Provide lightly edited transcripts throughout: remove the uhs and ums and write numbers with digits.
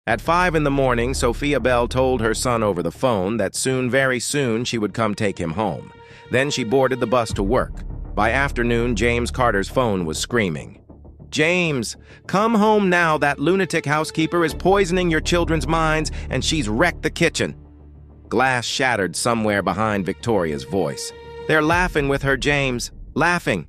At 5 in the morning, Sophia Bell told her son over the phone that soon, very soon, she would come take him home. Then she boarded the bus to work. By afternoon, James Carter's phone was screaming. "James, come home now. That lunatic housekeeper is poisoning your children's minds, and she's wrecked the kitchen." Glass shattered somewhere behind Victoria's voice. "They're laughing with her, James. Laughing."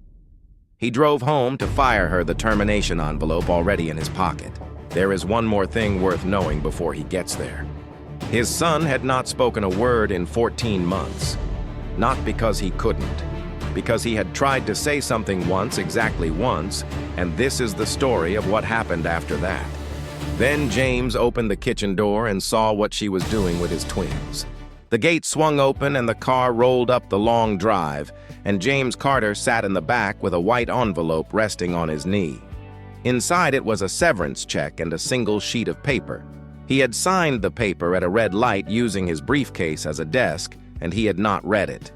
He drove home to fire her the termination envelope already in his pocket. There is one more thing worth knowing before he gets there. His son had not spoken a word in 14 months. Not because he couldn't, because he had tried to say something once, exactly once, and this is the story of what happened after that. Then James opened the kitchen door and saw what she was doing with his twins. The gate swung open and the car rolled up the long drive, and James Carter sat in the back with a white envelope resting on his knee. Inside it was a severance check and a single sheet of paper. He had signed the paper at a red light using his briefcase as a desk, and he had not read it.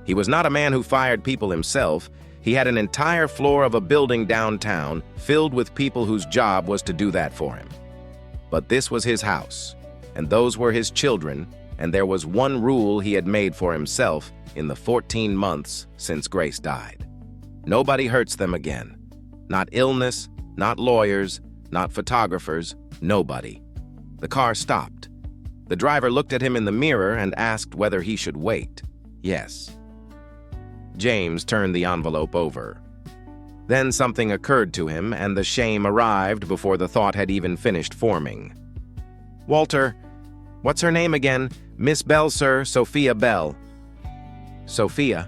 He was not a man who fired people himself. He had an entire floor of a building downtown filled with people whose job was to do that for him. But this was his house, and those were his children, and there was one rule he had made for himself in the 14 months since Grace died. Nobody hurts them again. Not illness, not lawyers, not photographers, nobody. The car stopped. The driver looked at him in the mirror and asked whether he should wait. Yes. James turned the envelope over. Then something occurred to him, and the shame arrived before the thought had even finished forming. "Walter, what's her name again?" "Miss Bell, sir, Sophia Bell." "Sophia?"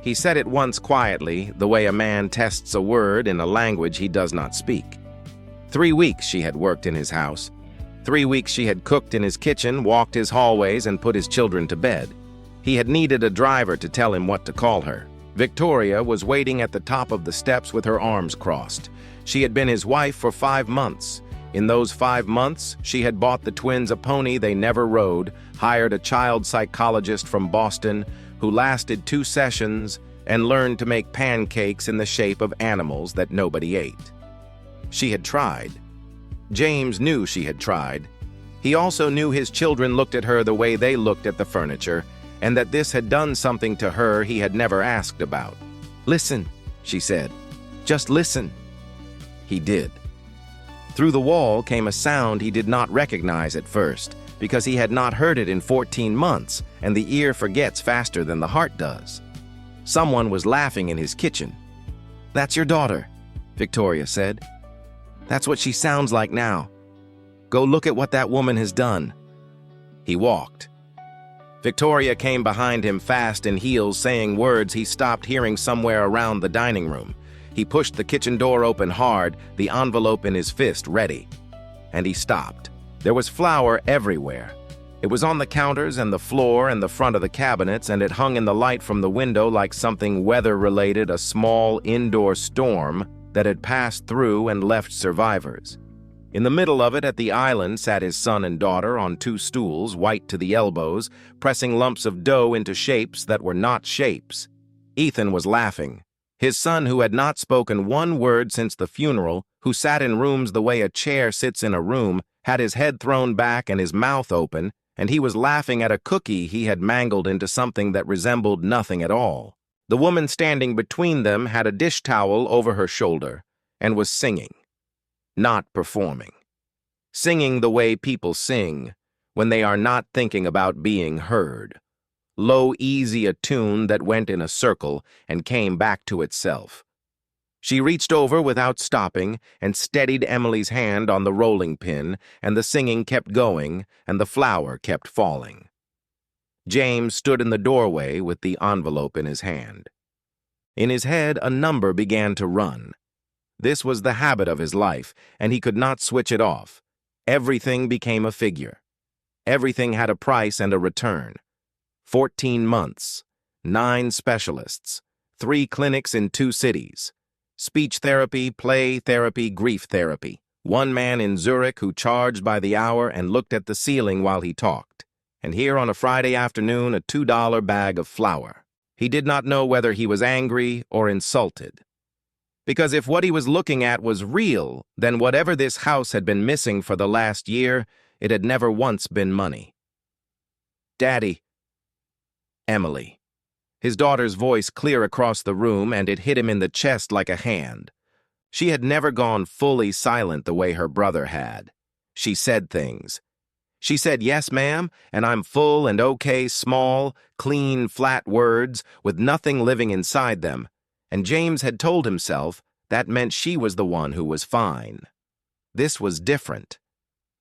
He said it once quietly, the way a man tests a word in a language he does not speak. 3 weeks she had worked in his house. 3 weeks she had cooked in his kitchen, walked his hallways, and put his children to bed. He had needed a driver to tell him what to call her. Victoria was waiting at the top of the steps with her arms crossed. She had been his wife for 5 months. In those 5 months, she had bought the twins a pony they never rode, hired a child psychologist from Boston who lasted 2 sessions, and learned to make pancakes in the shape of animals that nobody ate. She had tried. James knew she had tried. He also knew his children looked at her the way they looked at the furniture, and that this had done something to her he had never asked about. "Listen," she said. "Just listen." He did. Through the wall came a sound he did not recognize at first, because he had not heard it in 14 months, and the ear forgets faster than the heart does. Someone was laughing in his kitchen. "That's your daughter," Victoria said. "That's what she sounds like now. Go look at what that woman has done." He walked. Victoria came behind him fast in heels, saying words he stopped hearing somewhere around the dining room. He pushed the kitchen door open hard, the envelope in his fist ready. And he stopped. There was flour everywhere. It was on the counters and the floor and the front of the cabinets, and it hung in the light from the window like something weather-related, a small indoor storm that had passed through and left survivors. In the middle of it, at the island, sat his son and daughter on 2 stools, white to the elbows, pressing lumps of dough into shapes that were not shapes. Ethan was laughing. His son, who had not spoken one word since the funeral, who sat in rooms the way a chair sits in a room, had his head thrown back and his mouth open, and he was laughing at a cookie he had mangled into something that resembled nothing at all. The woman standing between them had a dish towel over her shoulder and was singing. Not performing. Singing the way people sing when they are not thinking about being heard. Low, easy a tune that went in a circle and came back to itself. She reached over without stopping and steadied Emily's hand on the rolling pin, and the singing kept going, and the flour kept falling. James stood in the doorway with the envelope in his hand. In his head, a number began to run. This was the habit of his life, and he could not switch it off. Everything became a figure. Everything had a price and a return. 14 months, 9 specialists, 3 clinics in 2 cities. Speech therapy, play therapy, grief therapy. One man in Zurich who charged by the hour and looked at the ceiling while he talked. And here on a Friday afternoon, a $2 bag of flour. He did not know whether he was angry or insulted. Because if what he was looking at was real, then whatever this house had been missing for the last year, it had never once been money. "Daddy." Emily. His daughter's voice clear across the room, and it hit him in the chest like a hand. She had never gone fully silent the way her brother had. She said things. She said, "Yes, ma'am," and "I'm full and okay," small, clean, flat words with nothing living inside them. And James had told himself that meant she was the one who was fine. This was different.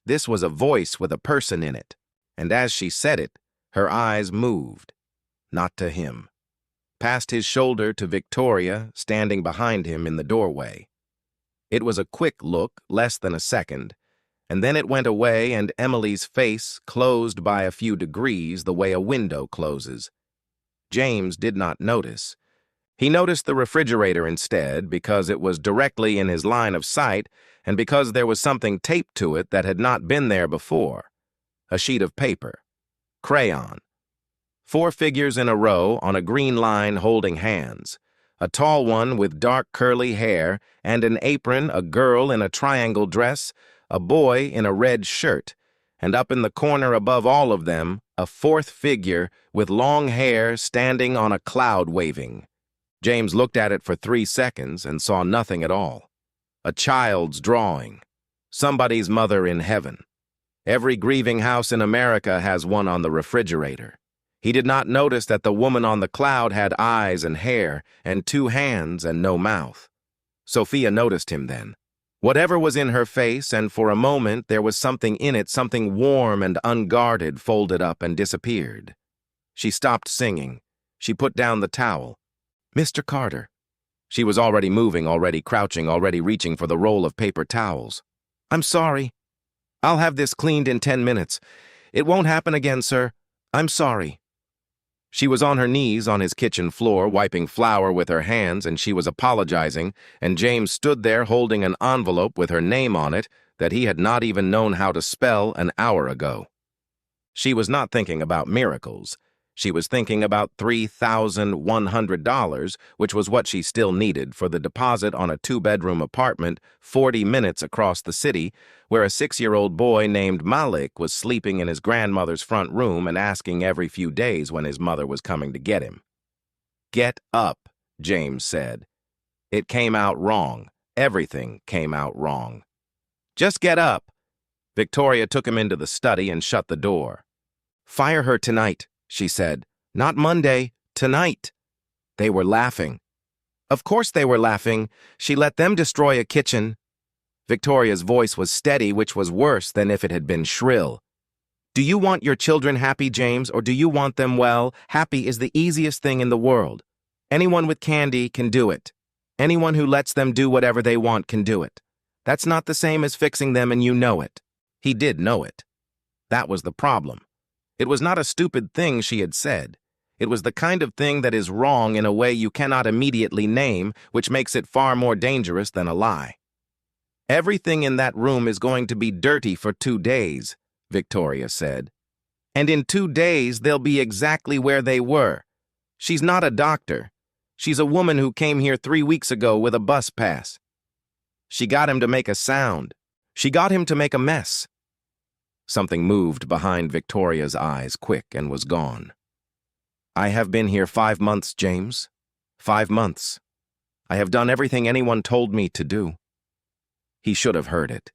This was a voice with a person in it. And as she said it, her eyes moved. Not to him. Past his shoulder to Victoria, standing behind him in the doorway. It was a quick look, less than a second, and then it went away, and Emily's face closed by a few degrees the way a window closes. James did not notice. He noticed the refrigerator instead, because it was directly in his line of sight and because there was something taped to it that had not been there before. A sheet of paper. Crayon. 4 figures in a row on a green line holding hands. A tall one with dark curly hair and an apron, a girl in a triangle dress, a boy in a red shirt, and up in the corner above all of them, a 4th figure with long hair standing on a cloud waving. James looked at it for 3 seconds and saw nothing at all. A child's drawing. Somebody's mother in heaven. Every grieving house in America has one on the refrigerator. He did not notice that the woman on the cloud had eyes and hair and 2 hands and no mouth. Sophia noticed him then. Whatever was in her face, and for a moment there was something in it, something warm and unguarded, folded up and disappeared. She stopped singing. She put down the towel. "Mr. Carter." She was already moving, already crouching, already reaching for the roll of paper towels. "I'm sorry. I'll have this cleaned in 10 minutes. It won't happen again, sir. I'm sorry." She was on her knees on his kitchen floor, wiping flour with her hands, and she was apologizing, and James stood there holding an envelope with her name on it that he had not even known how to spell an hour ago. She was not thinking about miracles. She was thinking about $3,100, which was what she still needed for the deposit on a 2-bedroom apartment 40 minutes across the city, where a 6-year-old boy named Malik was sleeping in his grandmother's front room and asking every few days when his mother was coming to get him. "Get up," James said. It came out wrong. Everything came out wrong. "Just get up." Victoria took him into the study and shut the door. "Fire her tonight," she said. "Not Monday, tonight." They were laughing. Of course they were laughing. She let them destroy a kitchen. Victoria's voice was steady, which was worse than if it had been shrill. "Do you want your children happy, James, or do you want them well? Happy is the easiest thing in the world. Anyone with candy can do it. Anyone who lets them do whatever they want can do it. That's not the same as fixing them, and you know it." He did know it. That was the problem. It was not a stupid thing she had said. It was the kind of thing that is wrong in a way you cannot immediately name, which makes it far more dangerous than a lie. "Everything in that room is going to be dirty for 2 days, Victoria said. "And in 2 days, they'll be exactly where they were. She's not a doctor. She's a woman who came here 3 weeks ago with a bus pass. She got him to make a sound. She got him to make a mess." Something moved behind Victoria's eyes, quick, and was gone. "I have been here 5 months, James. 5 months. I have done everything anyone told me to do." He should have heard it.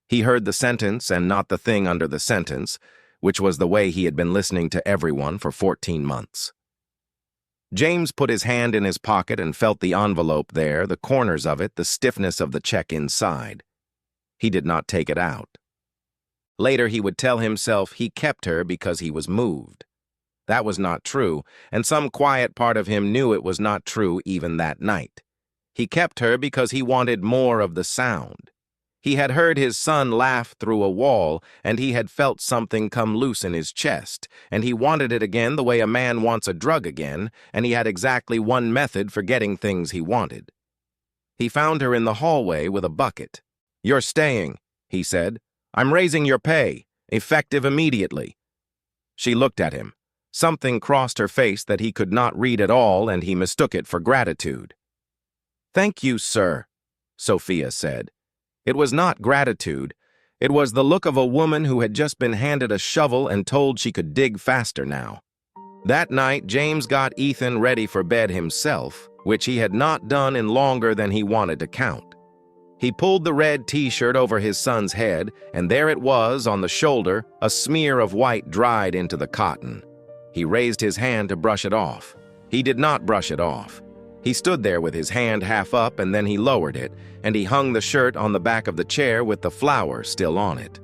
He heard the sentence and not the thing under the sentence, which was the way he had been listening to everyone for 14 months. James put his hand in his pocket and felt the envelope there, the corners of it, the stiffness of the check inside. He did not take it out. Later he would tell himself he kept her because he was moved. That was not true, and some quiet part of him knew it was not true even that night. He kept her because he wanted more of the sound. He had heard his son laugh through a wall, and he had felt something come loose in his chest, and he wanted it again the way a man wants a drug again, and he had exactly one method for getting things he wanted. He found her in the hallway with a bucket. "You're staying," he said. "I'm raising your pay, effective immediately." She looked at him. Something crossed her face that he could not read at all, and he mistook it for gratitude. "Thank you, sir," Sophia said. It was not gratitude. It was the look of a woman who had just been handed a shovel and told she could dig faster now. That night, James got Ethan ready for bed himself, which he had not done in longer than he wanted to count. He pulled the red t-shirt over his son's head, and there it was, on the shoulder, a smear of white dried into the cotton. He raised his hand to brush it off. He did not brush it off. He stood there with his hand half up, and then he lowered it, and he hung the shirt on the back of the chair with the flower still on it.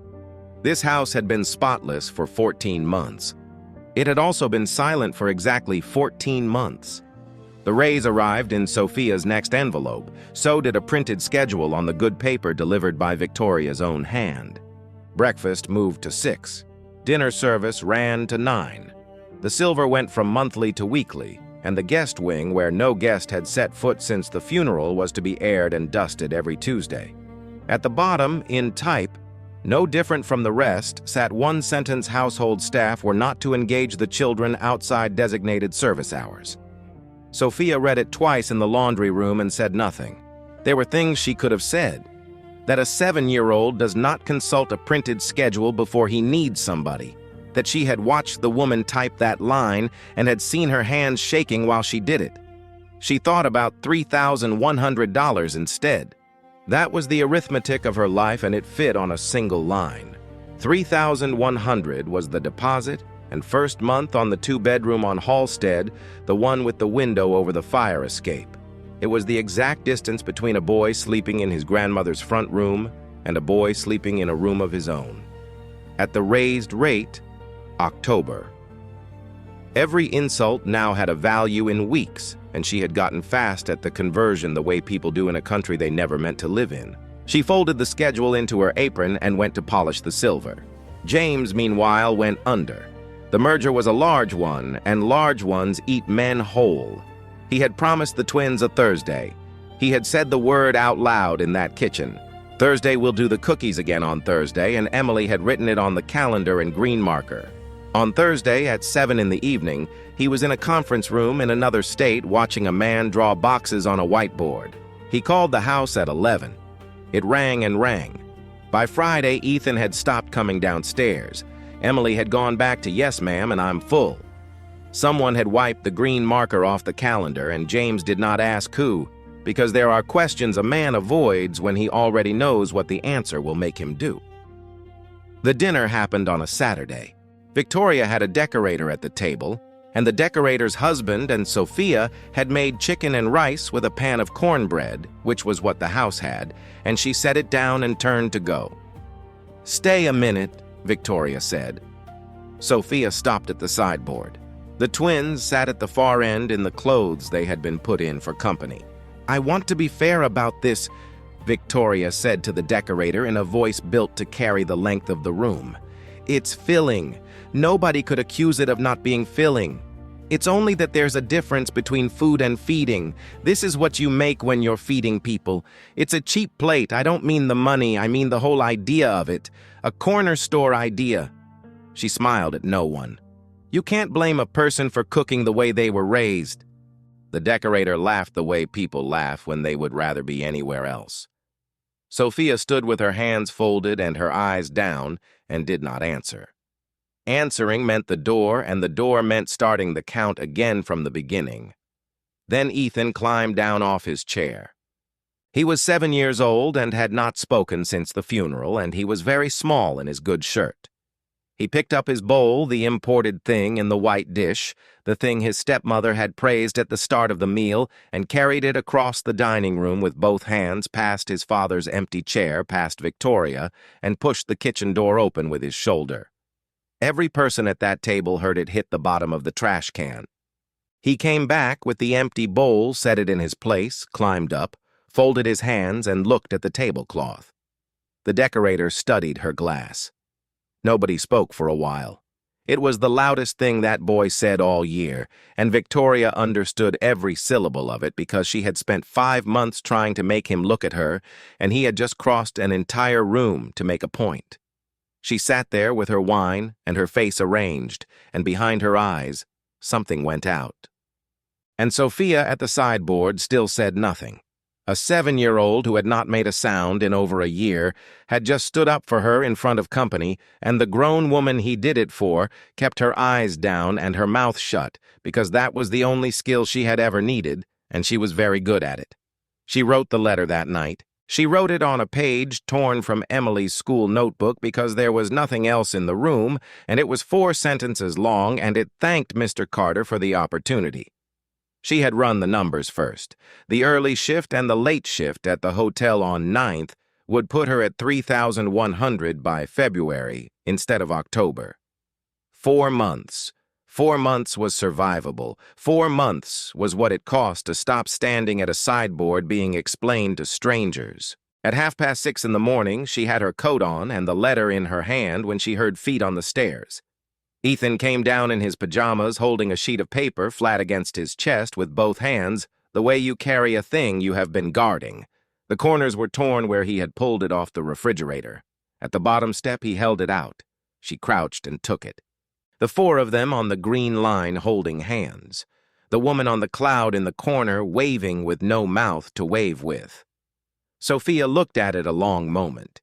This house had been spotless for 14 months. It had also been silent for exactly 14 months. The raise arrived in Sophia's next envelope. So did a printed schedule on the good paper delivered by Victoria's own hand. Breakfast moved to 6. Dinner service ran to 9. The silver went from monthly to weekly, and the guest wing, where no guest had set foot since the funeral, was to be aired and dusted every Tuesday. At the bottom, in type, no different from the rest, sat one-sentence household staff were not to engage the children outside designated service hours. Sophia read it twice in the laundry room and said nothing. There were things she could have said. That a 7-year-old does not consult a printed schedule before he needs somebody. That she had watched the woman type that line and had seen her hands shaking while she did it. She thought about $3,100 instead. That was the arithmetic of her life, and it fit on a single line. $3,100 was the deposit, and first month on the 2-bedroom on Halstead, the one with the window over the fire escape. It was the exact distance between a boy sleeping in his grandmother's front room and a boy sleeping in a room of his own. At the raised rate, October. Every insult now had a value in weeks, and she had gotten fast at the conversion the way people do in a country they never meant to live in. She folded the schedule into her apron and went to polish the silver. James, meanwhile, went under. The merger was a large one, and large ones eat men whole. He had promised the twins a Thursday. He had said the word out loud in that kitchen. Thursday we'll do the cookies again on Thursday, and Emily had written it on the calendar in green marker. On Thursday at 7 in the evening, he was in a conference room in another state watching a man draw boxes on a whiteboard. He called the house at 11. It rang and rang. By Friday, Ethan had stopped coming downstairs. Emily had gone back to "Yes, ma'am, and I'm full." Someone had wiped the green marker off the calendar, and James did not ask who, because there are questions a man avoids when he already knows what the answer will make him do. The dinner happened on a Saturday. Victoria had a decorator at the table, and the decorator's husband and Sophia had made chicken and rice with a pan of cornbread, which was what the house had, and she set it down and turned to go. "Stay a minute," Victoria said. Sophia stopped at the sideboard. The twins sat at the far end in the clothes they had been put in for company. "I want to be fair about this," Victoria said to the decorator in a voice built to carry the length of the room. "It's filling. Nobody could accuse it of not being filling. It's only that there's a difference between food and feeding. This is what you make when you're feeding people. It's a cheap plate. I don't mean the money, I mean the whole idea of it. A corner store idea." She smiled at no one. "You can't blame a person for cooking the way they were raised." The decorator laughed the way people laugh when they would rather be anywhere else. Sophia stood with her hands folded and her eyes down and did not answer. Answering meant the door, and the door meant starting the count again from the beginning. Then Ethan climbed down off his chair. He was 7 years old and had not spoken since the funeral, and he was very small in his good shirt. He picked up his bowl, the imported thing in the white dish, the thing his stepmother had praised at the start of the meal, and carried it across the dining room with both hands past his father's empty chair, past Victoria, and pushed the kitchen door open with his shoulder. Every person at that table heard it hit the bottom of the trash can. He came back with the empty bowl, set it in his place, climbed up, folded his hands, and looked at the tablecloth. The decorator studied her glass. Nobody spoke for a while. It was the loudest thing that boy said all year, and Victoria understood every syllable of it because she had spent 5 months trying to make him look at her, and he had just crossed an entire room to make a point. She sat there with her wine and her face arranged, and behind her eyes, something went out. And Sophia at the sideboard still said nothing. A 7-year-old who had not made a sound in over a year had just stood up for her in front of company, and the grown woman he did it for kept her eyes down and her mouth shut because that was the only skill she had ever needed, and she was very good at it. She wrote the letter that night. She wrote it on a page torn from Emily's school notebook because there was nothing else in the room, and it was 4 sentences long, and it thanked Mr. Carter for the opportunity. She had run the numbers first. The early shift and the late shift at the hotel on 9th would put her at $3,100 by February instead of October. 4 months. 4 months was survivable. 4 months was what it cost to stop standing at a sideboard being explained to strangers. At 6:30 in the morning, she had her coat on and the letter in her hand when she heard feet on the stairs. Ethan came down in his pajamas, holding a sheet of paper flat against his chest with both hands, the way you carry a thing you have been guarding. The corners were torn where he had pulled it off the refrigerator. At the bottom step, he held it out. She crouched and took it. The 4 of them on the green line holding hands. The woman on the cloud in the corner waving with no mouth to wave with. Sophia looked at it a long moment.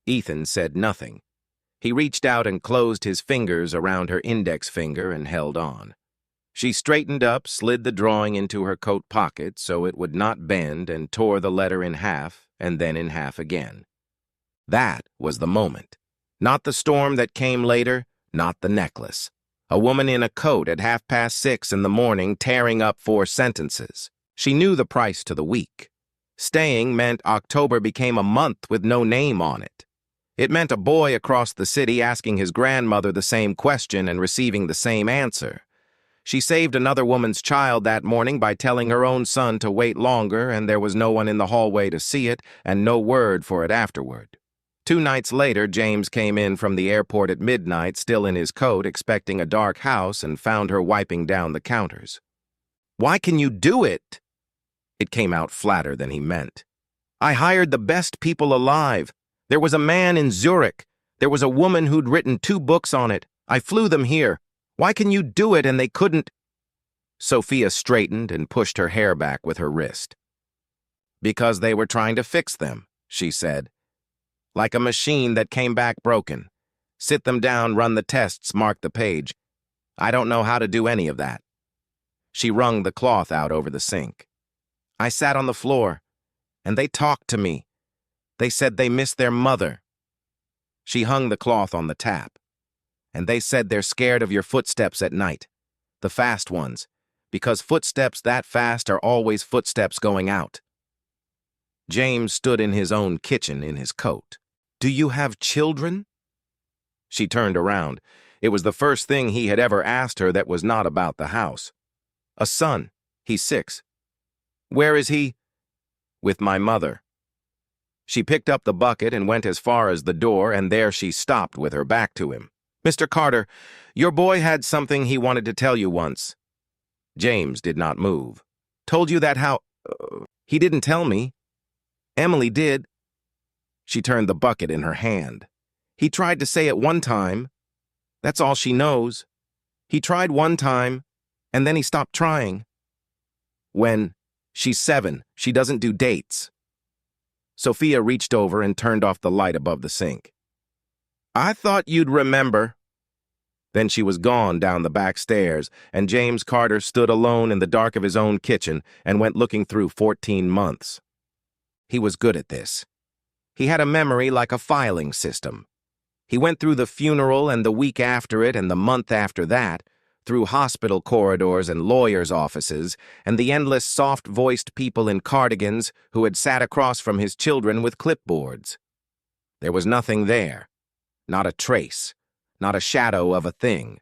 Ethan said nothing. He reached out and closed his fingers around her index finger and held on. She straightened up, slid the drawing into her coat pocket so it would not bend, and tore the letter in half and then in half again. That was the moment. Not the storm that came later, not the necklace. A woman in a coat at 6:30 in the morning tearing up 4 sentences. She knew the price to the week. Staying meant October became a month with no name on it. It meant a boy across the city asking his grandmother the same question and receiving the same answer. She saved another woman's child that morning by telling her own son to wait longer, and there was no one in the hallway to see it and no word for it afterward. 2 nights later, James came in from the airport at midnight, still in his coat, expecting a dark house, and found her wiping down the counters. "Why can you do it?" It came out flatter than he meant. "I hired the best people alive. There was a man in Zurich. There was a woman who'd written 2 books on it. I flew them here. Why can you do it and they couldn't?" Sophia straightened and pushed her hair back with her wrist. "Because they were trying to fix them," she said. "Like a machine that came back broken. Sit them down, run the tests, mark the page. I don't know how to do any of that." She wrung the cloth out over the sink. "I sat on the floor, and they talked to me. They said they missed their mother." She hung the cloth on the tap. "And they said they're scared of your footsteps at night. The fast ones. Because footsteps that fast are always footsteps going out." James stood in his own kitchen in his coat. "Do you have children?" She turned around. It was the first thing he had ever asked her that was not about the house. "A son. He's 6. "Where is he?" "With my mother." She picked up the bucket and went as far as the door, and there she stopped with her back to him. "Mr. Carter, your boy had something he wanted to tell you once." James did not move. "Told you that how—" "He didn't tell me. Emily did." She turned the bucket in her hand. "He tried to say it one time. That's all she knows. He tried one time, and then he stopped trying. When she's 7, she doesn't do dates." Sophia reached over and turned off the light above the sink. "I thought you'd remember." Then she was gone down the back stairs, and James Carter stood alone in the dark of his own kitchen and went looking through 14 months. He was good at this. He had a memory like a filing system. He went through the funeral and the week after it and the month after that, through hospital corridors and lawyers' offices, and the endless soft-voiced people in cardigans who had sat across from his children with clipboards. There was nothing there, not a trace, not a shadow of a thing.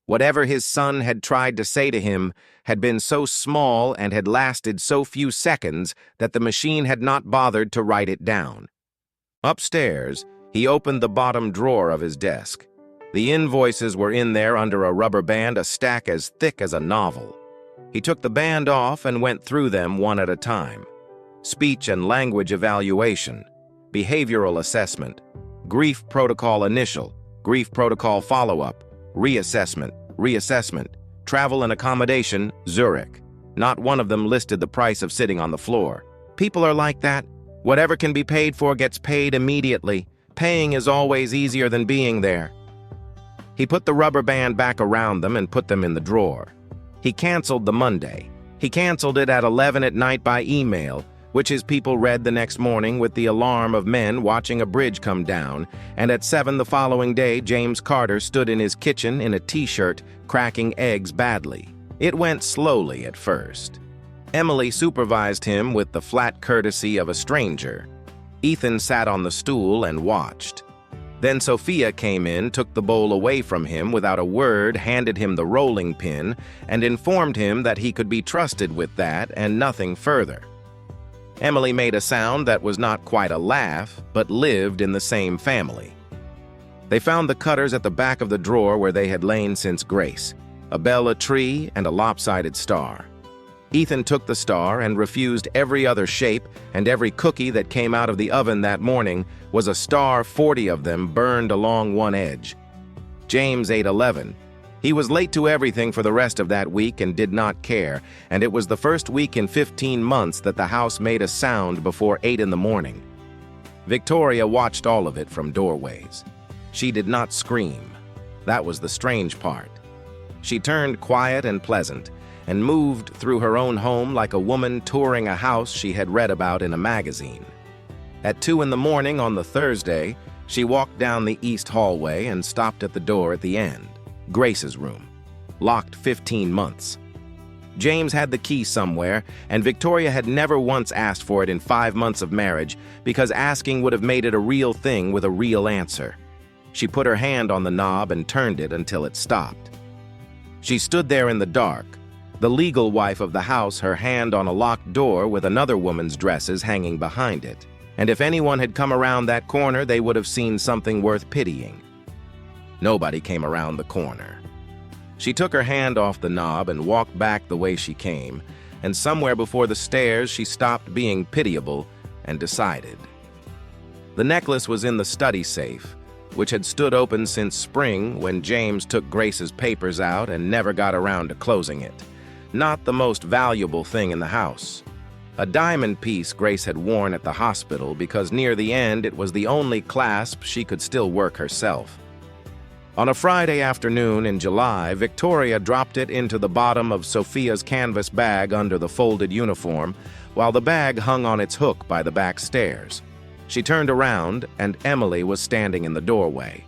Whatever his son had tried to say to him had been so small and had lasted so few seconds that the machine had not bothered to write it down. Upstairs, he opened the bottom drawer of his desk. The invoices were in there under a rubber band, a stack as thick as a novel. He took the band off and went through them one at a time. Speech and language evaluation, behavioral assessment, grief protocol initial, grief protocol follow-up, reassessment, travel and accommodation, Zurich. Not one of them listed the price of sitting on the floor. People are like that. Whatever can be paid for gets paid immediately. Paying is always easier than being there. He put the rubber band back around them and put them in the drawer. He canceled the Monday. He canceled it at 11 at night by email, which his people read the next morning with the alarm of men watching a bridge come down, and at 7 the following day, James Carter stood in his kitchen in a t-shirt, cracking eggs badly. It went slowly at first. Emily supervised him with the flat courtesy of a stranger. Ethan sat on the stool and watched. Then Sophia came in, took the bowl away from him without a word, handed him the rolling pin, and informed him that he could be trusted with that and nothing further. Emily made a sound that was not quite a laugh, but lived in the same family. They found the cutters at the back of the drawer where they had lain since Grace, a bell, a tree, and a lopsided star. Ethan took the star and refused every other shape, and every cookie that came out of the oven that morning was a star, 40 of them burned along one edge. James ate 11. He was late to everything for the rest of that week and did not care, and it was the first week in 15 months that the house made a sound before 8 in the morning. Victoria watched all of it from doorways. She did not scream. That was the strange part. She turned quiet and pleasant, and moved through her own home like a woman touring a house she had read about in a magazine. At 2 in the morning on the Thursday, she walked down the east hallway and stopped at the door at the end, Grace's room, locked 15 months. James had the key somewhere, and Victoria had never once asked for it in 5 months of marriage because asking would have made it a real thing with a real answer. She put her hand on the knob and turned it until it stopped. She stood there in the dark, the legal wife of the house, her hand on a locked door with another woman's dresses hanging behind it. And if anyone had come around that corner, they would have seen something worth pitying. Nobody came around the corner. She took her hand off the knob and walked back the way she came, and somewhere before the stairs she stopped being pitiable and decided. The necklace was in the study safe, which had stood open since spring when James took Grace's papers out and never got around to closing it. Not the most valuable thing in the house. A diamond piece Grace had worn at the hospital because near the end it was the only clasp she could still work herself. On a Friday afternoon in July, Victoria dropped it into the bottom of Sophia's canvas bag under the folded uniform, while the bag hung on its hook by the back stairs. She turned around, and Emily was standing in the doorway.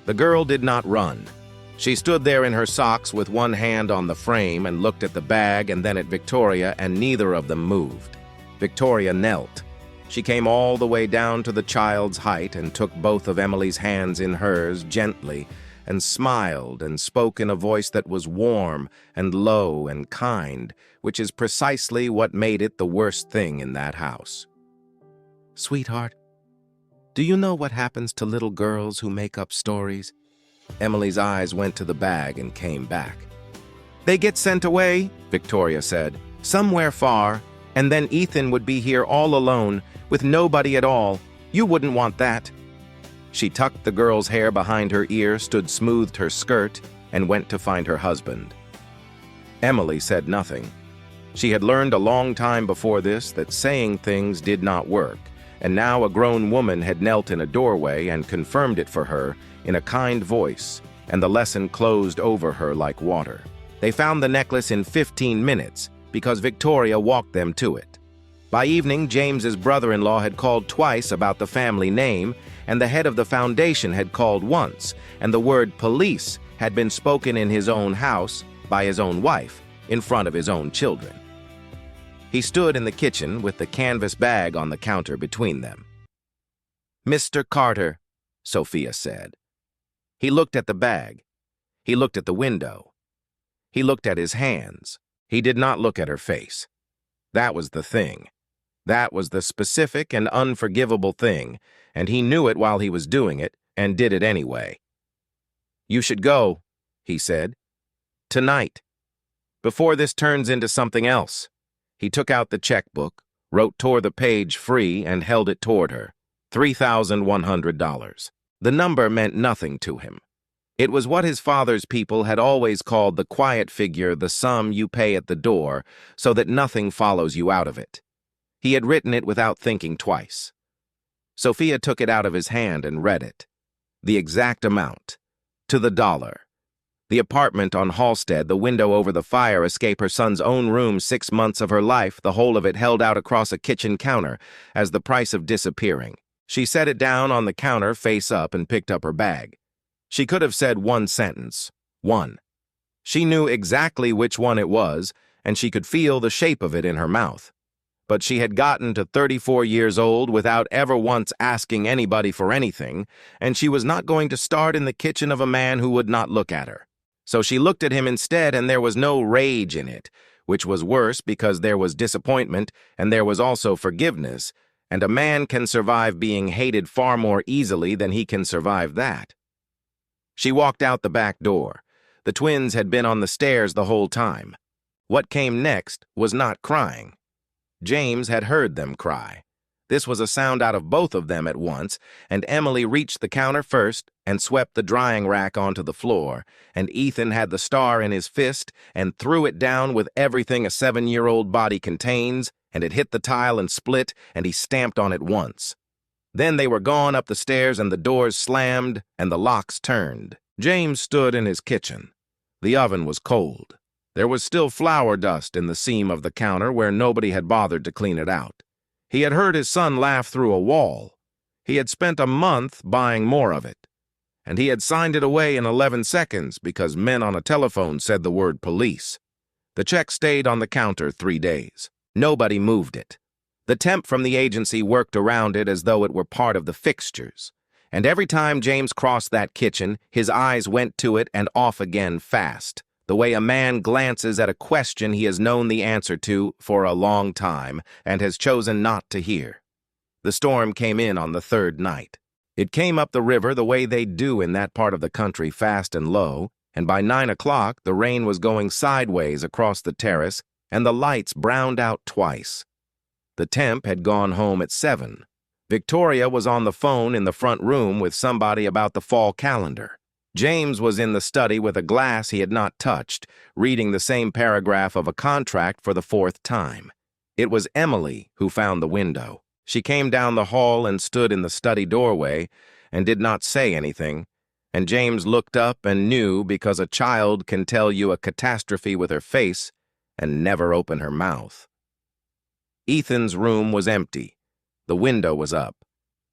The girl did not run. She stood there in her socks with one hand on the frame and looked at the bag and then at Victoria, and neither of them moved. Victoria knelt. She came all the way down to the child's height and took both of Emily's hands in hers gently and smiled and spoke in a voice that was warm and low and kind, which is precisely what made it the worst thing in that house. "Sweetheart, do you know what happens to little girls who make up stories?" Emily's eyes went to the bag and came back. "They get sent away," Victoria said, "somewhere far, and then Ethan would be here all alone, with nobody at all. You wouldn't want that." She tucked the girl's hair behind her ear, smoothed her skirt, and went to find her husband. Emily said nothing. She had learned a long time before this that saying things did not work, and now a grown woman had knelt in a doorway and confirmed it for her in a kind voice, and the lesson closed over her like water. They found the necklace in 15 minutes because Victoria walked them to it. By evening, James's brother-in-law had called twice about the family name, and the head of the foundation had called once, and the word police had been spoken in his own house by his own wife in front of his own children. He stood in the kitchen with the canvas bag on the counter between them. "Mr. Carter," Sophia said. He looked at the bag. He looked at the window. He looked at his hands. He did not look at her face. That was the thing. That was the specific and unforgivable thing, and he knew it while he was doing it, and did it anyway. "You should go," he said. "Tonight. Before this turns into something else." He took out the checkbook, tore the page free, and held it toward her. $3,100. The number meant nothing to him. It was what his father's people had always called the quiet figure, the sum you pay at the door, so that nothing follows you out of it. He had written it without thinking twice. Sophia took it out of his hand and read it. The exact amount. To the dollar. The apartment on Halstead, the window over the fire escape, her son's own room, 6 months of her life, the whole of it held out across a kitchen counter as the price of disappearing. She set it down on the counter face up and picked up her bag. She could have said one sentence. One. She knew exactly which one it was, and she could feel the shape of it in her mouth. But she had gotten to 34 years old without ever once asking anybody for anything, and she was not going to start in the kitchen of a man who would not look at her. So she looked at him instead, and there was no rage in it, which was worse because there was disappointment and there was also forgiveness, and a man can survive being hated far more easily than he can survive that. She walked out the back door. The twins had been on the stairs the whole time. What came next was not crying. James had heard them cry. This was a sound out of both of them at once, and Emily reached the counter first and swept the drying rack onto the floor, and Ethan had the star in his fist and threw it down with everything a 7-year-old body contains, and it hit the tile and split, and he stamped on it once. Then they were gone up the stairs, and the doors slammed, and the locks turned. James stood in his kitchen. The oven was cold. There was still flour dust in the seam of the counter where nobody had bothered to clean it out. He had heard his son laugh through a wall. He had spent a month buying more of it. And he had signed it away in 11 seconds because men on a telephone said the word police. The check stayed on the counter 3 days. Nobody moved it. The temp from the agency worked around it as though it were part of the fixtures. And every time James crossed that kitchen, his eyes went to it and off again fast, the way a man glances at a question he has known the answer to for a long time and has chosen not to hear. The storm came in on the 3rd night. It came up the river the way they do in that part of the country, fast and low, and by 9 o'clock the rain was going sideways across the terrace and the lights browned out twice. The temp had gone home at 7. Victoria was on the phone in the front room with somebody about the fall calendar. James was in the study with a glass he had not touched, reading the same paragraph of a contract for the 4th time. It was Emily who found the window. She came down the hall and stood in the study doorway and did not say anything, and James looked up and knew because a child can tell you a catastrophe with her face and never open her mouth. Ethan's room was empty. The window was up.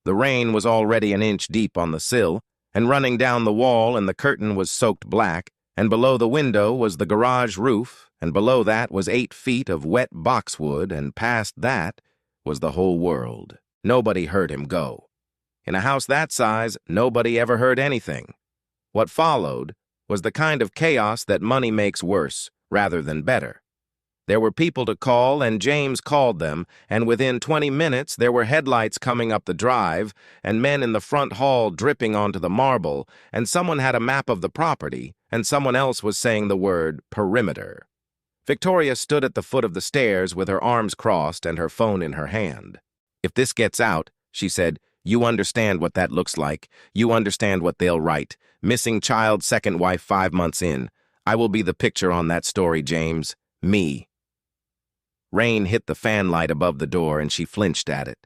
The rain was already an inch deep on the sill, and running down the wall, and the curtain was soaked black, and below the window was the garage roof, and below that was 8 feet of wet boxwood, and past that was the whole world. Nobody heard him go. In a house that size, nobody ever heard anything. What followed was the kind of chaos that money makes worse rather than better. There were people to call, and James called them, and within 20 minutes there were headlights coming up the drive, and men in the front hall dripping onto the marble, and someone had a map of the property, and someone else was saying the word perimeter. Victoria stood at the foot of the stairs with her arms crossed and her phone in her hand. "If this gets out," she said, "you understand what that looks like. You understand what they'll write. Missing child, second wife 5 months in. I will be the picture on that story, James. Me." Rain hit the fan light above the door, and she flinched at it.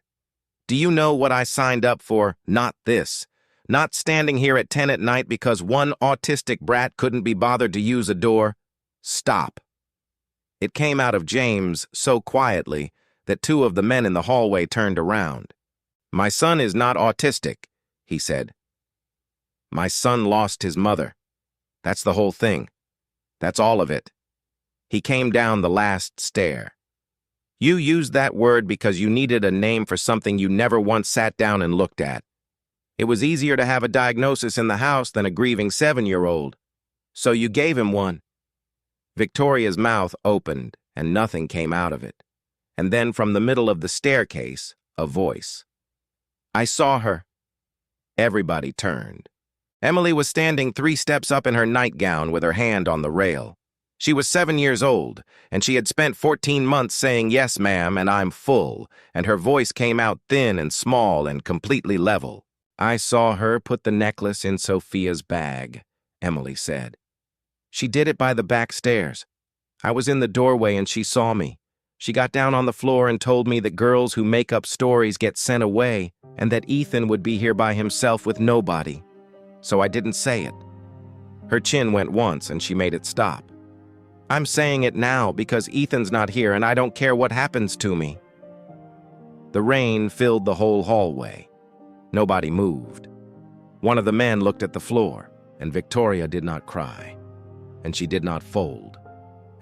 "Do you know what I signed up for? Not this. Not standing here at 10 at night because one autistic brat couldn't be bothered to use a door. Stop." It came out of James so quietly that 2 of the men in the hallway turned around. "My son is not autistic," he said. "My son lost his mother. That's the whole thing. That's all of it." He came down the last stair. "You used that word because you needed a name for something you never once sat down and looked at. It was easier to have a diagnosis in the house than a grieving 7-year-old. So you gave him one." Victoria's mouth opened, and nothing came out of it. And then from the middle of the staircase, a voice. "I saw her." Everybody turned. Emily was standing 3 steps up in her nightgown with her hand on the rail. She was 7 years old, and she had spent 14 months saying, "Yes, ma'am, and I'm full," and her voice came out thin and small and completely level. "I saw her put the necklace in Sophia's bag," Emily said. "She did it by the back stairs. I was in the doorway and she saw me. She got down on the floor and told me that girls who make up stories get sent away and that Ethan would be here by himself with nobody. So I didn't say it. Her chin went once and she made it stop. I'm saying it now because Ethan's not here and I don't care what happens to me. The rain filled the whole hallway. Nobody moved. One of the men looked at the floor, and Victoria did not cry, and she did not fold,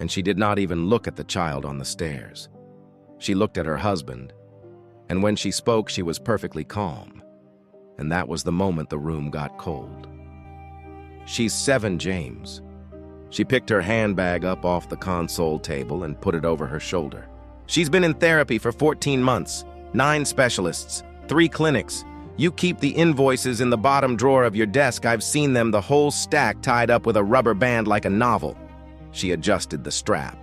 and she did not even look at the child on the stairs. She looked at her husband, and when she spoke, she was perfectly calm, and that was the moment the room got cold. She's 7, James. She picked her handbag up off the console table and put it over her shoulder. She's been in therapy for 14 months, 9 specialists, 3 clinics. You keep the invoices in the bottom drawer of your desk. I've seen them, the whole stack tied up with a rubber band like a novel. She adjusted the strap.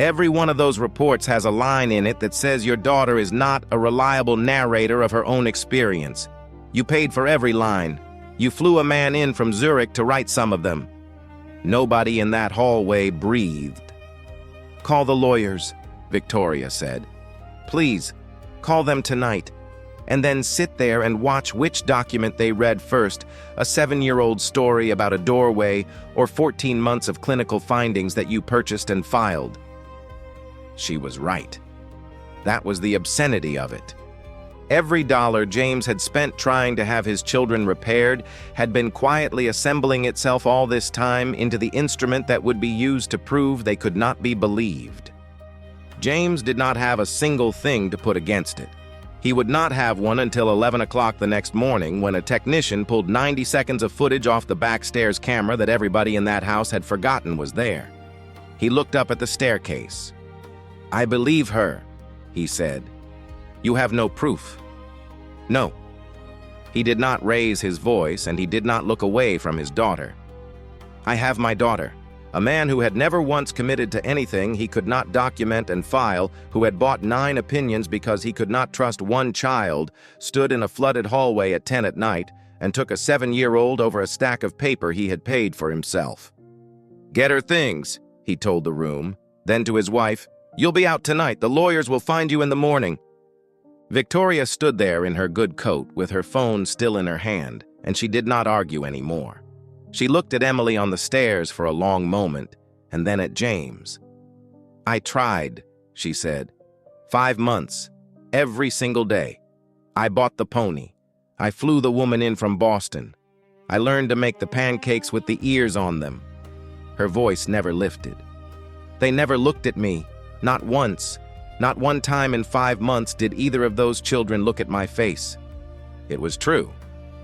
Every one of those reports has a line in it that says your daughter is not a reliable narrator of her own experience. You paid for every line. You flew a man in from Zurich to write some of them. Nobody in that hallway breathed. Call the lawyers, Victoria said. Please, call them tonight. And then sit there and watch which document they read first, a 7-year-old story about a doorway or 14 months of clinical findings that you purchased and filed. She was right. That was the obscenity of it. Every dollar James had spent trying to have his children repaired had been quietly assembling itself all this time into the instrument that would be used to prove they could not be believed. James did not have a single thing to put against it. He would not have one until 11 o'clock the next morning when a technician pulled 90 seconds of footage off the backstairs camera that everybody in that house had forgotten was there. He looked up at the staircase. I believe her, he said. You have no proof. No. He did not raise his voice and he did not look away from his daughter. I have my daughter. A man who had never once committed to anything he could not document and file, who had bought 9 opinions because he could not trust one child, stood in a flooded hallway at 10 at night and took a 7-year-old over a stack of paper he had paid for himself. Get her things, he told the room. Then to his wife, you'll be out tonight. The lawyers will find you in the morning. Victoria stood there in her good coat with her phone still in her hand, and she did not argue anymore. She looked at Emily on the stairs for a long moment, and then at James. I tried, she said. 5 months, every single day. I bought the pony. I flew the woman in from Boston. I learned to make the pancakes with the ears on them. Her voice never lifted. They never looked at me, not once. Not one time in 5 months did either of those children look at my face. It was true.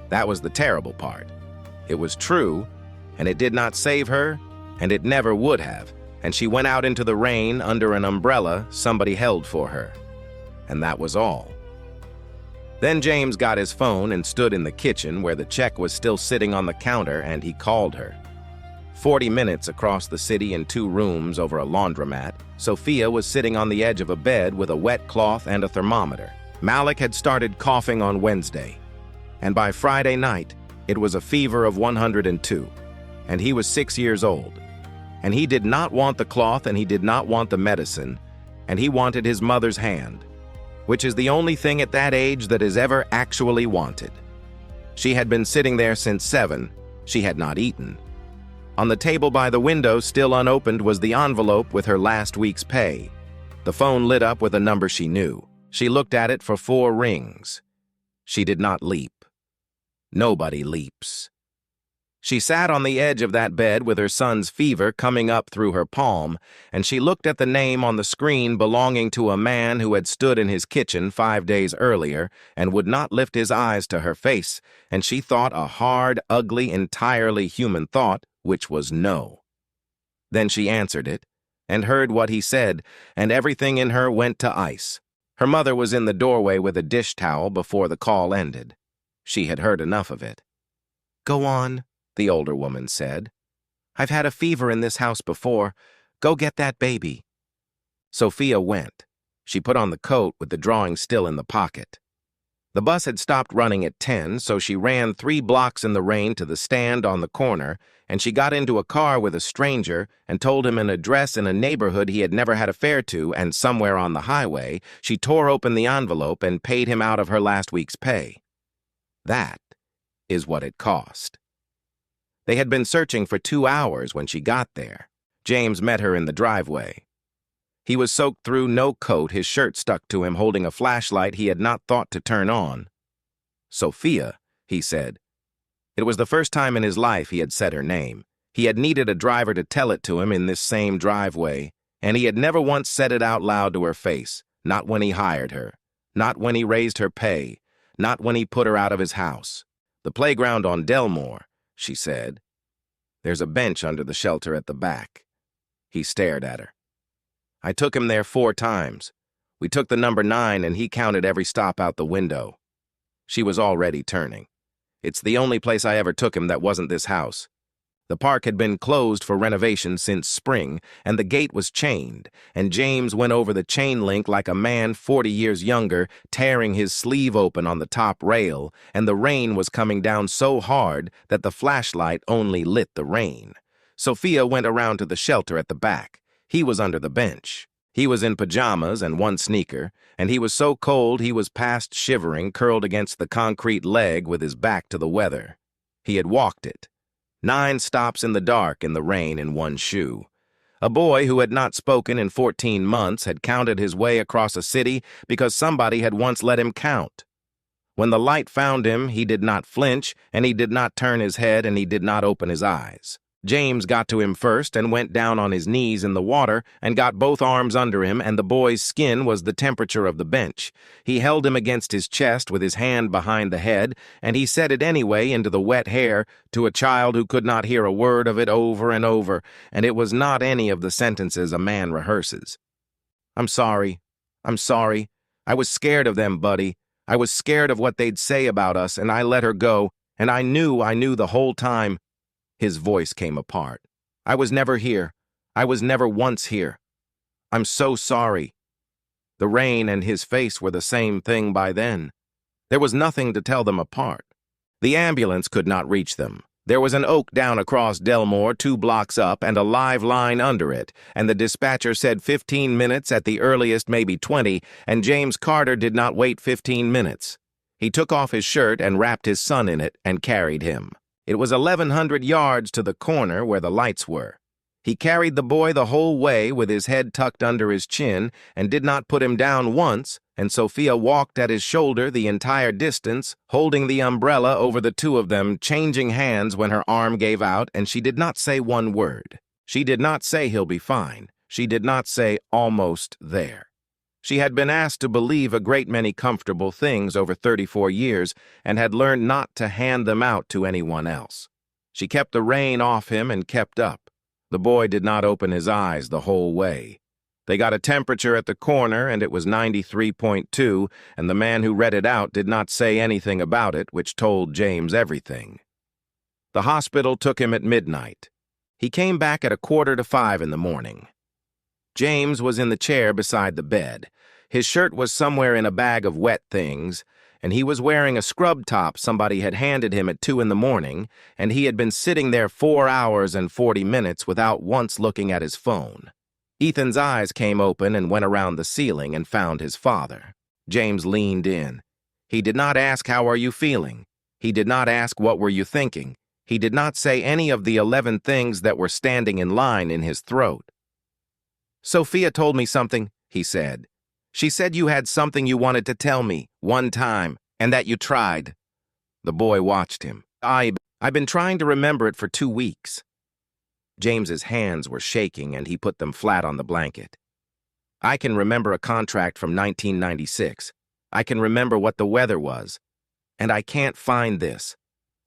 That was the terrible part. It was true, and it did not save her, and it never would have, and she went out into the rain under an umbrella somebody held for her. And that was all. Then James got his phone and stood in the kitchen where the check was still sitting on the counter, and he called her. 40 minutes across the city in 2 rooms over a laundromat, Sophia was sitting on the edge of a bed with a wet cloth and a thermometer. Malik had started coughing on Wednesday, and by Friday night, it was a fever of 102, and he was 6 years old. And he did not want the cloth and he did not want the medicine, and he wanted his mother's hand, which is the only thing at that age that is ever actually wanted. She had been sitting there since 7. She had not eaten. On the table by the window, still unopened, was the envelope with her last week's pay. The phone lit up with a number she knew. She looked at it for 4 rings. She did not leap. Nobody leaps. She sat on the edge of that bed with her son's fever coming up through her palm, and she looked at the name on the screen belonging to a man who had stood in his kitchen 5 days earlier and would not lift his eyes to her face, and she thought a hard, ugly, entirely human thought, which was no. Then she answered it, and heard what he said, and everything in her went to ice. Her mother was in the doorway with a dish towel before the call ended. She had heard enough of it. Go on, the older woman said. I've had a fever in this house before. Go get that baby. Sophia went. She put on the coat with the drawing still in the pocket. The bus had stopped running at 10, so she ran 3 blocks in the rain to the stand on the corner, and she got into a car with a stranger and told him an address in a neighborhood he had never had a fare to, and somewhere on the highway, she tore open the envelope and paid him out of her last week's pay. That is what it cost. They had been searching for 2 hours when she got there. James met her in the driveway. He was soaked through, no coat, his shirt stuck to him, holding a flashlight he had not thought to turn on. "Sophia," he said. It was the first time in his life he had said her name. He had needed a driver to tell it to him in this same driveway, and he had never once said it out loud to her face, not when he hired her, not when he raised her pay, not when he put her out of his house. "The playground on Delmore," she said. "There's a bench under the shelter at the back." He stared at her. "I took him there 4 times. We took the number 9 and he counted every stop out the window." She was already turning. "It's the only place I ever took him that wasn't this house. The park had been closed for renovation since spring, and the gate was chained, and James went over the chain link like a man 40 years younger, tearing his sleeve open on the top rail, and the rain was coming down so hard that the flashlight only lit the rain. Sophia went around to the shelter at the back. He was under the bench. He was in pajamas and 1 sneaker, and he was so cold he was past shivering, curled against the concrete leg with his back to the weather. He had walked it. 9 stops in the dark in the rain in 1 shoe. A boy who had not spoken in 14 months had counted his way across a city because somebody had once let him count. When the light found him, he did not flinch, and he did not turn his head, and he did not open his eyes. James got to him first and went down on his knees in the water and got both arms under him, and the boy's skin was the temperature of the bench. He held him against his chest with his hand behind the head, and he said it anyway into the wet hair to a child who could not hear a word of it over and over, and it was not any of the sentences a man rehearses. "I'm sorry. I'm sorry. I was scared of them, buddy. I was scared of what they'd say about us, and I let her go, and I knew the whole time." His voice came apart. "I was never here. I was never once here. I'm so sorry." The rain and his face were the same thing by then. There was nothing to tell them apart. The ambulance could not reach them. There was an oak down across Delmore 2 blocks up and a live line under it, and the dispatcher said 15 minutes, at the earliest maybe 20, and James Carter did not wait 15 minutes. He took off his shirt and wrapped his son in it and carried him. It was 1,100 yards to the corner where the lights were. He carried the boy the whole way with his head tucked under his chin and did not put him down once, and Sophia walked at his shoulder the entire distance, holding the umbrella over the 2 of them, changing hands when her arm gave out, and she did not say 1 word. She did not say he'll be fine. She did not say almost there. She had been asked to believe a great many comfortable things over 34 years and had learned not to hand them out to anyone else. She kept the rain off him and kept up. The boy did not open his eyes the whole way. They got a temperature at the corner, and it was 93.2, and the man who read it out did not say anything about it, which told James everything. The hospital took him at midnight. He came back at 4:45 in the morning. James was in the chair beside the bed. His shirt was somewhere in a bag of wet things, and he was wearing a scrub top somebody had handed him at 2 in the morning, and he had been sitting there 4 hours and 40 minutes without once looking at his phone. Ethan's eyes came open and went around the ceiling and found his father. James leaned in. He did not ask, "How are you feeling?" He did not ask, "What were you thinking?" He did not say any of the 11 things that were standing in line in his throat. "Sophia told me something," he said. "She said you had something you wanted to tell me, 1 time, and that you tried." The boy watched him. I've been trying to remember it for 2 weeks." James's hands were shaking, and he put them flat on the blanket. "I can remember a contract from 1996. I can remember what the weather was. And I can't find this.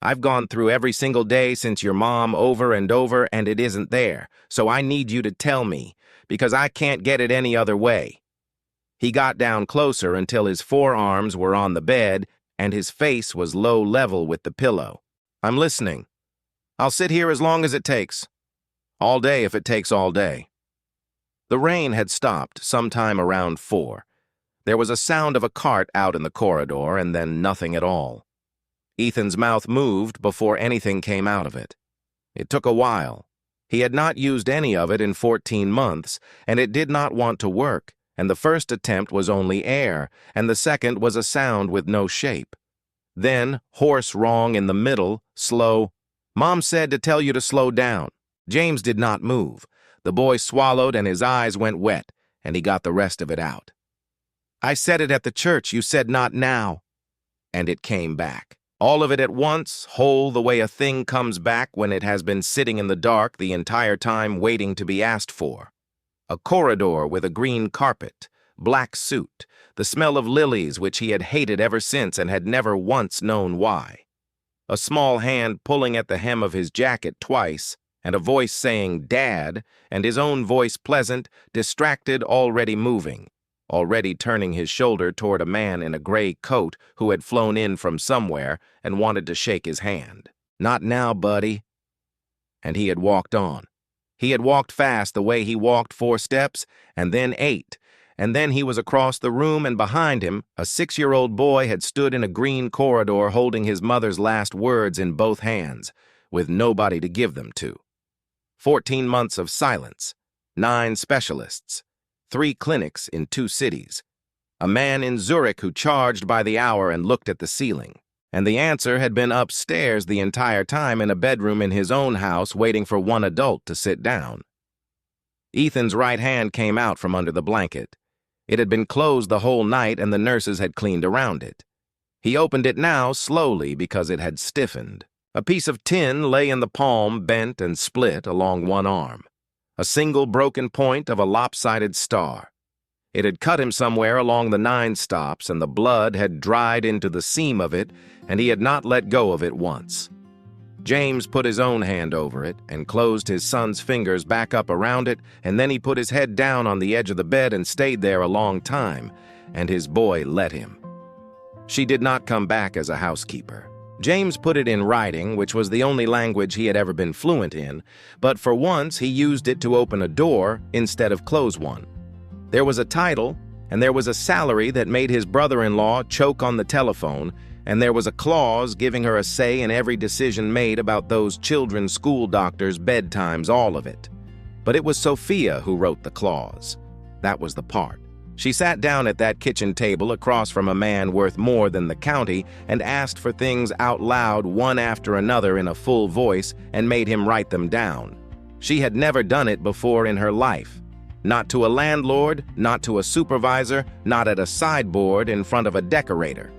I've gone through every single day since your mom over and over, and it isn't there. So I need you to tell me, because I can't get it any other way." He got down closer until his forearms were on the bed and his face was low level with the pillow. "I'm listening. I'll sit here as long as it takes. All day if it takes all day." The rain had stopped sometime around 4. There was a sound of a cart out in the corridor and then nothing at all. Ethan's mouth moved before anything came out of it. It took a while. He had not used any of it in 14 months, and it did not want to work, and the first attempt was only air, and the second was a sound with no shape. Then, hoarse wrong in the middle, slow, "Mom said to tell you to slow down." James did not move. The boy swallowed and his eyes went wet, and he got the rest of it out. "I said it at the church, you said not now." And it came back. All of it at once, whole the way a thing comes back when it has been sitting in the dark the entire time waiting to be asked for. A corridor with a green carpet, black suit, the smell of lilies which he had hated ever since and had never once known why. A small hand pulling at the hem of his jacket twice, and a voice saying, "Dad," and his own voice pleasant, distracted, already moving, already turning his shoulder toward a man in a gray coat who had flown in from somewhere and wanted to shake his hand. "Not now, buddy." And he had walked on. He had walked fast the way he walked 4 steps, and then 8, and then he was across the room, and behind him, a 6-year-old boy had stood in a green corridor holding his mother's last words in both hands, with nobody to give them to. 14 months of silence, 9 specialists, 3 clinics in 2 cities, a man in Zurich who charged by the hour and looked at the ceiling, and the answer had been upstairs the entire time in a bedroom in his own house waiting for one adult to sit down. Ethan's right hand came out from under the blanket. It had been closed the whole night and the nurses had cleaned around it. He opened it now slowly because it had stiffened. A piece of tin lay in the palm, bent and split along one arm. A single broken point of a lopsided star. It had cut him somewhere along the 9 stops, and the blood had dried into the seam of it, and he had not let go of it once. James put his own hand over it and closed his son's fingers back up around it, and then he put his head down on the edge of the bed and stayed there a long time, and his boy let him. She did not come back as a housekeeper. James put it in writing, which was the only language he had ever been fluent in, but for once he used it to open a door instead of close one. There was a title, and there was a salary that made his brother-in-law choke on the telephone, and there was a clause giving her a say in every decision made about those children's school doctors' bedtimes, all of it. But it was Sophia who wrote the clause. That was the part. She sat down at that kitchen table across from a man worth more than the county and asked for things out loud one after another in a full voice and made him write them down. She had never done it before in her life. Not to a landlord, not to a supervisor, not at a sideboard in front of a decorator.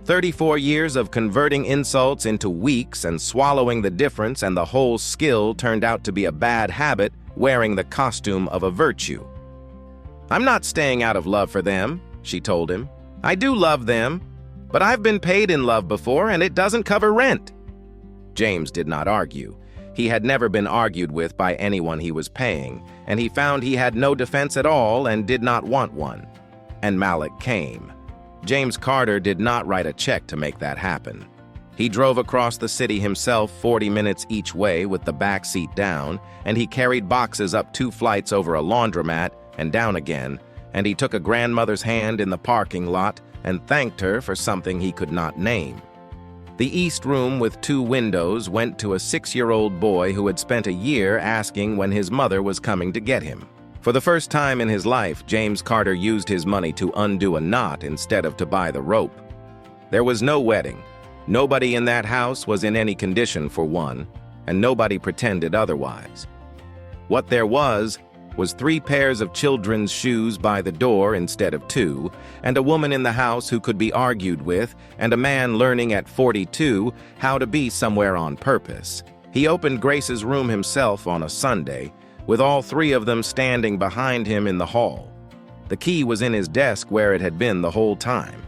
34 years of converting insults into weeks and swallowing the difference, and the whole skill turned out to be a bad habit, wearing the costume of a virtue. "I'm not staying out of love for them," she told him. "I do love them, but I've been paid in love before, and it doesn't cover rent." James did not argue. He had never been argued with by anyone he was paying, and he found he had no defense at all and did not want one. And Malik came. James Carter did not write a check to make that happen. He drove across the city himself 40 minutes each way with the back seat down, and he carried boxes up 2 flights over a laundromat and down again, and he took a grandmother's hand in the parking lot and thanked her for something he could not name. The east room with 2 windows went to a 6-year-old boy who had spent a year asking when his mother was coming to get him. For the first time in his life, James Carter used his money to undo a knot instead of to buy the rope. There was no wedding. Nobody in that house was in any condition for one, and nobody pretended otherwise. What there was 3 pairs of children's shoes by the door instead of 2, and a woman in the house who could be argued with, and a man learning at 42 how to be somewhere on purpose. He opened Grace's room himself on a Sunday, with all 3 of them standing behind him in the hall. The key was in his desk where it had been the whole time.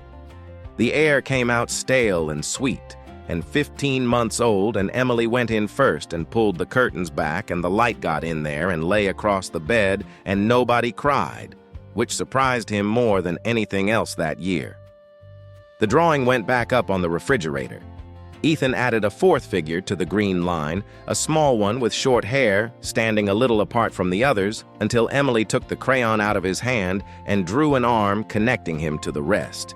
The air came out stale and sweet, and 15 months old, and Emily went in first and pulled the curtains back, and the light got in there and lay across the bed, and nobody cried, which surprised him more than anything else that year. The drawing went back up on the refrigerator. Ethan added a fourth figure to the green line, a small one with short hair, standing a little apart from the others, until Emily took the crayon out of his hand and drew an arm connecting him to the rest.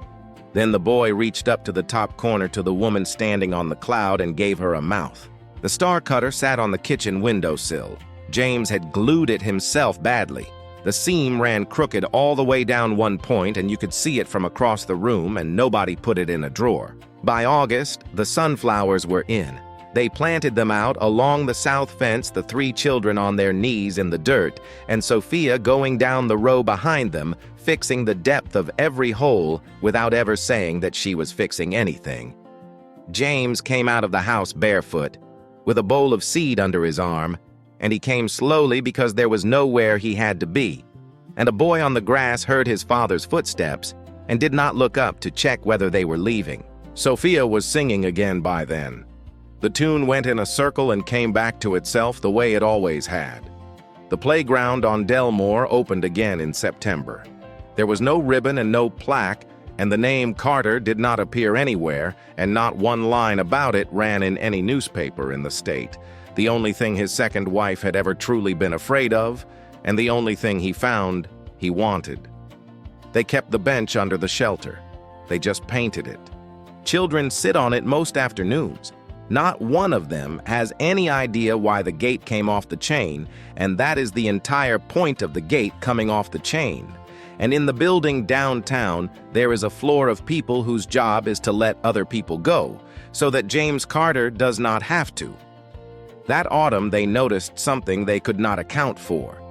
Then the boy reached up to the top corner to the woman standing on the cloud and gave her a mouth. The star cutter sat on the kitchen windowsill. James had glued it himself badly. The seam ran crooked all the way down one point, and you could see it from across the room, and nobody put it in a drawer. By August, the sunflowers were in. They planted them out along the south fence, the three children on their knees in the dirt, and Sophia going down the row behind them, fixing the depth of every hole without ever saying that she was fixing anything. James came out of the house barefoot, with a bowl of seed under his arm, and he came slowly because there was nowhere he had to be. And a boy on the grass heard his father's footsteps and did not look up to check whether they were leaving. Sophia was singing again by then. The tune went in a circle and came back to itself the way it always had. The playground on Delmore opened again in September. There was no ribbon and no plaque, and the name Carter did not appear anywhere, and not one line about it ran in any newspaper in the state. The only thing his second wife had ever truly been afraid of, and the only thing he found he wanted. They kept the bench under the shelter. They just painted it. Children sit on it most afternoons. Not one of them has any idea why the gate came off the chain, and that is the entire point of the gate coming off the chain. And in the building downtown, there is a floor of people whose job is to let other people go, so that James Carter does not have to. That autumn, they noticed something they could not account for.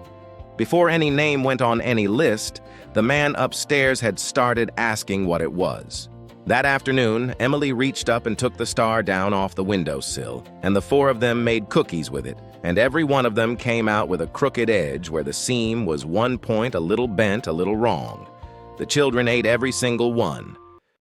Before any name went on any list, the man upstairs had started asking what it was. That afternoon, Emily reached up and took the star down off the windowsill, and the four of them made cookies with it, and every one of them came out with a crooked edge where the seam was one point a little bent, a little wrong. The children ate every single one.